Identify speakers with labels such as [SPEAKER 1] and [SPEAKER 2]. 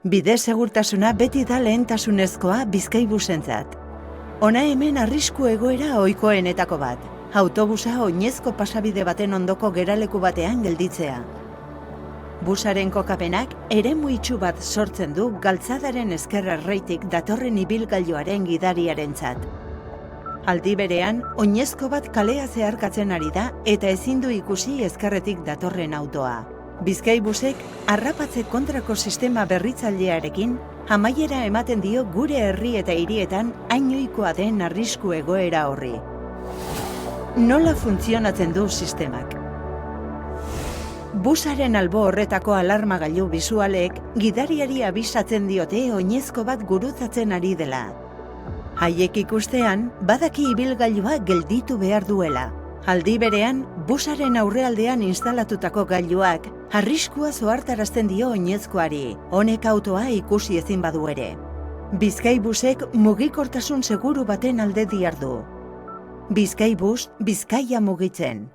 [SPEAKER 1] Bide segurtasuna beti da lehentasunezkoa Bizkaibusentzat. Hona hemen arrisku egoera ohikoenetako bat. Autobusa oinezko pasabide baten ondoko geraleku batean gelditzea. Busaren kokapenak eremu itsu bat sortzen du galtzadaren ezkerrerreitik datorren ibilgailuaren gidariarentzat. Aldi berean, oinezko bat kalea zeharkatzen ari da eta ezin du ikusi ezkerretik datorren autoa. Bizkaibusek harrapatze kontrako sistema berritzailearekin amaiera ematen dio gure herri eta hirietan hain ohikoa den arrisku egoera horri. Nola funtzionatzen du sistemak? Busaren albo horretako alarmagailu bisualek gidariari abisatzen diote oinezko bat gurutzatzen ari dela. Haiek ikustean, badaki ibilgailua gelditu behar duela. Aldi berean, busaren aurrealdean instalatutako gailuak arriskua zohartarazten dio oinezkoari, honek autoa ikusi ezin badu ere. Bizkaibusek mugikortasun seguru baten alde dihardu. Bizkaibus, Bizkaia mugitzen.